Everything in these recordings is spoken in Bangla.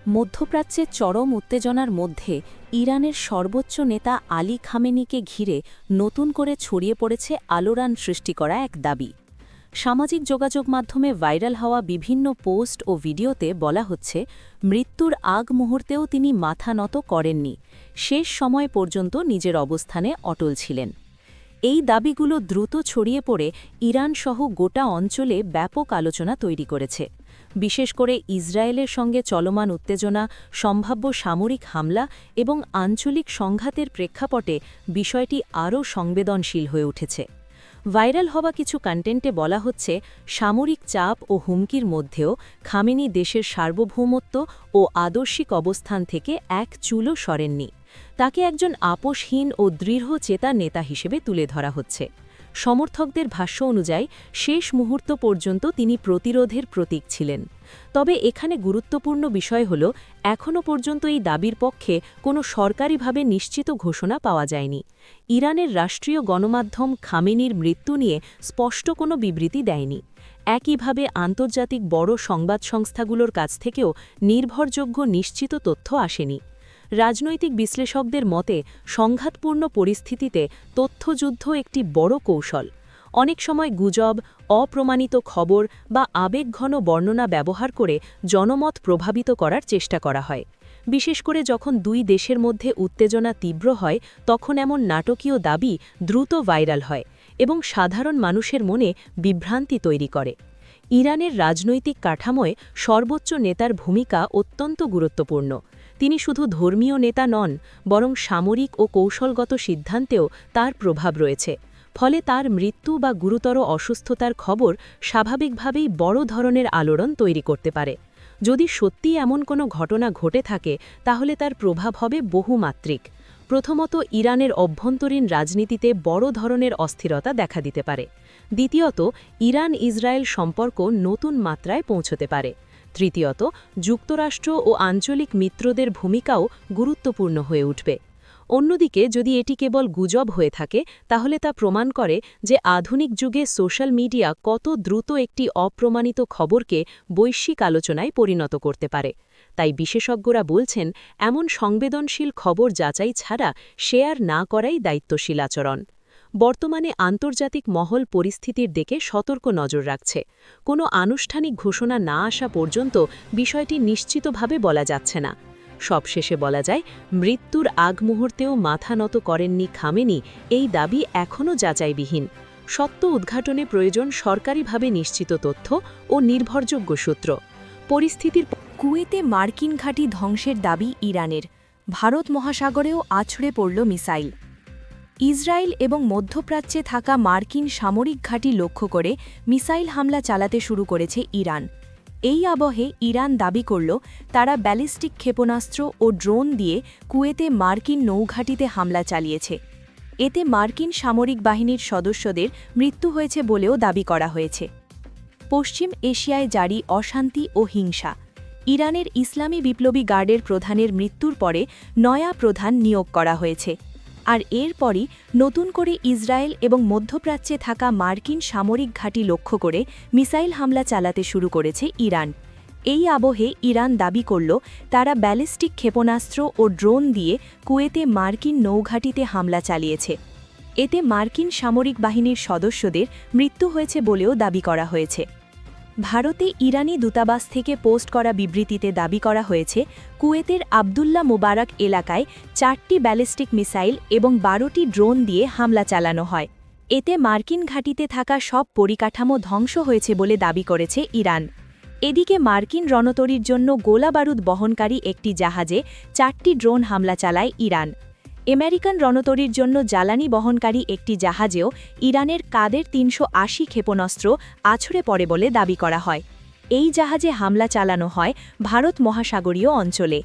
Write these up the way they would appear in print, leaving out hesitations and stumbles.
মধ্যপ্রাচ্যের চরম উত্তেজনার মধ্যে ইরানের সর্বোচ্চ নেতা আলী খামেনিকে ঘিরে নতুন করে ছড়িয়ে পড়েছে আলোড়ন সৃষ্টি করা এক দাবি। সামাজিক যোগাযোগ মাধ্যমে ভাইরাল হওয়া বিভিন্ন পোস্ট ও ভিডিওতে বলা হচ্ছে, মৃত্যুর আগ মুহূর্তেও তিনি মাথা নত করেননি, শেষ সময় পর্যন্ত নিজের অবস্থানে অটল ছিলেন। এই দাবিগুলো দ্রুত ছড়িয়ে পড়ে ইরানসহ গোটা অঞ্চলে ব্যাপক আলোচনা তৈরি করেছে। বিশেষ করে ইসরায়েলের সঙ্গে চলমান উত্তেজনা, সম্ভাব্য সামরিক হামলা এবং আঞ্চলিক সংঘাতের প্রেক্ষাপটে বিষয়টি আরও সংবেদনশীল হয়ে উঠেছে। ভাইরাল হওয়া কিছু কন্টেন্টে বলা হচ্ছে, সামরিক চাপ ও হুমকির মধ্যেও খামেনি দেশের সার্বভৌমত্ব ও আদর্শিক অবস্থান থেকে এক চুলও সরেননি। তাকে একজন আপোষহীন ও দৃঢ়চেতা নেতা হিসেবে তুলে ধরা হচ্ছে। সমর্থকদের ভাষ্য অনুযায়ী শেষ মুহূর্ত পর্যন্ত তিনি প্রতিরোধের প্রতীক ছিলেন। তবে এখানে গুরুত্বপূর্ণ বিষয় হল, এখনও পর্যন্ত এই দাবির পক্ষে কোনো সরকারিভাবে নিশ্চিত ঘোষণা পাওয়া যায়নি। ইরানের রাষ্ট্রীয় গণমাধ্যম খামেনির মৃত্যু নিয়ে স্পষ্ট কোনো বিবৃতি দেয়নি। একইভাবে আন্তর্জাতিক বড় সংবাদ সংস্থাগুলোর কাছ থেকেও নির্ভরযোগ্য নিশ্চিত তথ্য আসেনি। রাজনৈতিক বিশ্লেষকদের মতে, সংঘাতপূর্ণ পরিস্থিতিতে তথ্যযুদ্ধ একটি বড় কৌশল। অনেক সময় গুজব, অপ্রমাণিত খবর বা আবেগঘন বর্ণনা ব্যবহার করে জনমত প্রভাবিত করার চেষ্টা করা হয়। বিশেষ করে যখন দুই দেশের মধ্যে উত্তেজনা তীব্র হয়, তখন এমন নাটকীয় দাবি দ্রুত ভাইরাল হয় এবং সাধারণ মানুষের মনে বিভ্রান্তি তৈরি করে। ইরানের রাজনৈতিক কাঠামোয় সর্বোচ্চ নেতার ভূমিকা অত্যন্ত গুরুত্বপূর্ণ। তিনি শুধু ধর্মীয় নেতা নন, বরং সামরিক ও কৌশলগত সিদ্ধান্তেও তার প্রভাব রয়েছে। ফলে তার মৃত্যু বা গুরুতর অসুস্থতার খবর স্বাভাবিকভাবেই বড় ধরনের আলোড়ন তৈরি করতে পারে। যদি সত্যিই এমন কোনো ঘটনা ঘটে থাকে, তাহলে তার প্রভাব হবে বহুমাত্রিক। প্রথমত, ইরানের অভ্যন্তরীণ রাজনীতিতে বড় ধরনের অস্থিরতা দেখা দিতে পারে। দ্বিতীয়ত, ইরান ইসরায়েল সম্পর্ক নতুন মাত্রায় পৌঁছতে পারে। তৃতীয়ত, যুক্তরাষ্ট্র ও আঞ্চলিক মিত্রদের ভূমিকাও গুরুত্বপূর্ণ হয়ে উঠবে। অন্যদিকে, যদি এটি কেবল গুজব হয়ে থাকে, তাহলে তা প্রমাণ করে যে আধুনিক যুগে সোশ্যাল মিডিয়া কত দ্রুত একটি অপ্রমাণিত খবরকে বৈশ্বিক আলোচনায় পরিণত করতে পারে। তাই বিশেষজ্ঞরা বলছেন, এমন সংবেদনশীল খবর যাচাই ছাড়া শেয়ার না করাই দায়িত্বশীল আচরণ। বর্তমানে আন্তর্জাতিক মহল পরিস্থিতির দিকে সতর্ক নজর রাখছে। কোনো আনুষ্ঠানিক ঘোষণা না আসা পর্যন্ত বিষয়টি নিশ্চিতভাবে বলা যাচ্ছে না। সবশেষে বলা যায়, মৃত্যুর আগ মুহূর্তেও মাথা নত করেননি খামেনি, এই দাবি এখনও যাচাইবিহীন। সত্য উদ্ঘাটনে প্রয়োজন সরকারিভাবে নিশ্চিত তথ্য ও নির্ভরযোগ্য সূত্র। পরিস্থিতির কুয়েতে মার্কিন ঘাঁটি ধ্বংসের দাবি ইরানের, ভারত মহাসাগরেও আছড়ে পড়ল মিসাইল। ইসরায়েল এবং মধ্যপ্রাচ্যে থাকা মার্কিন সামরিক ঘাঁটি লক্ষ্য করে মিসাইল হামলা চালাতে শুরু করেছে ইরান। এই আবহে ইরান দাবি করল, তারা ব্যালিস্টিক ক্ষেপণাস্ত্র ও ড্রোন দিয়ে কুয়েতে মার্কিন নৌঘাঁটিতে হামলা চালিয়েছে। এতে মার্কিন সামরিক বাহিনীর সদস্যদের মৃত্যু হয়েছে বলেও দাবি করা হয়েছে। পশ্চিম এশিয়ায় জারি অশান্তি ও হিংসা। ইরানের ইসলামী বিপ্লবী গার্ডের প্রধানের মৃত্যুর পরে নয়া প্রধান নিয়োগ করা হয়েছে। আর এরপরই নতুন করে ইসরায়েল এবং মধ্যপ্রাচ্যে থাকা মার্কিন সামরিক ঘাঁটি লক্ষ্য করে মিসাইল হামলা চালাতে শুরু করেছে ইরান। এই আবহে ইরান দাবি করল, তারা ব্যালিস্টিক ক্ষেপণাস্ত্র ও ড্রোন দিয়ে কুয়েতে মার্কিন নৌঘাঁটিতে হামলা চালিয়েছে। এতে মার্কিন সামরিক বাহিনীর সদস্যদের মৃত্যু হয়েছে বলেও দাবি করা হয়েছে। ভারতে ইরানি দূতাবাস থেকে পোস্ট করা বিবৃতিতে দাবি করা হয়েছে, কুয়েতের আবদুল্লাহ মোবারক এলাকায় 4টি ব্যালিস্টিক মিসাইল এবং 12টি ড্রোন দিয়ে হামলা চালানো হয়। এতে মার্কিন ঘাঁটিতে থাকা সব পরিকাঠামো ধ্বংস হয়েছে বলে দাবি করেছে ইরান। এদিকে মার্কিন রণতরীর জন্য গোলাবারুদ বহনকারী একটি জাহাজে 4টি ড্রোন হামলা চালায় ইরান। আমেরিকান রণতরীর জন্য জ্বালানি বহনকারী একটি জাহাজেও ইরানের কাদের 380 ক্ষেপণাস্ত্র আছড়ে পড়ে বলে দাবি করা হয়। এই জাহাজে হামলা চালানো হয় ভারত মহাসাগরীয় অঞ্চলে।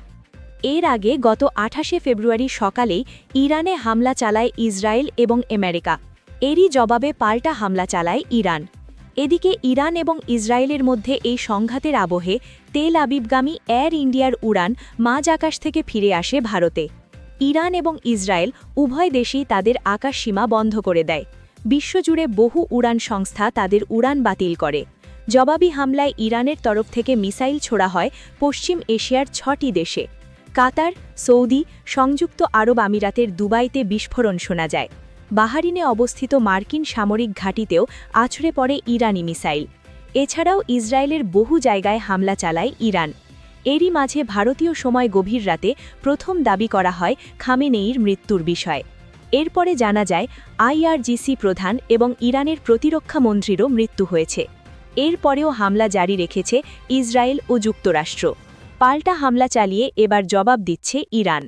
এর আগে গত 28 ফেব্রুয়ারি সকালেই ইরানে হামলা চালায় ইসরায়েল এবং আমেরিকা। এরই জবাবে পাল্টা হামলা চালায় ইরান। এদিকে ইরান এবং ইসরায়েলের মধ্যে এই সংঘাতের আবহে তেল আবিবগামী এয়ার ইন্ডিয়ার উড়ান মাঝ আকাশ থেকে ফিরে আসে ভারতে। ইরান এবং ইসরায়েল উভয় দেশেই তাদের আকাশসীমা বন্ধ করে দেয়। বিশ্বজুড়ে বহু উড়ান সংস্থা তাদের উড়ান বাতিল করে। জবাবি হামলায় ইরানের তরফ থেকে মিসাইল ছোড়া হয় পশ্চিম এশিয়ার 6টি দেশে। কাতার, সৌদি, সংযুক্ত আরব আমিরাতের দুবাইতে বিস্ফোরণ শোনা যায়। বাহারিনে অবস্থিত মার্কিন সামরিক ঘাঁটিতেও আছড়ে পড়ে ইরানি মিসাইল। এছাড়াও ইসরায়েলের বহু জায়গায় হামলা চালায় ইরান। এরই মাঝে ভারতীয় সময় গভীর রাতে প্রথম দাবি করা হয় খামেনেয়ির মৃত্যুর বিষয়। এরপরে জানা যায় আইআরজিসি প্রধান এবং ইরানের প্রতিরক্ষা মন্ত্রীরও মৃত্যু হয়েছে। এরপরেও হামলা জারি রেখেছে ইসরায়েল ও যুক্তরাষ্ট্র। পাল্টা হামলা চালিয়ে এবার জবাব দিচ্ছে ইরান।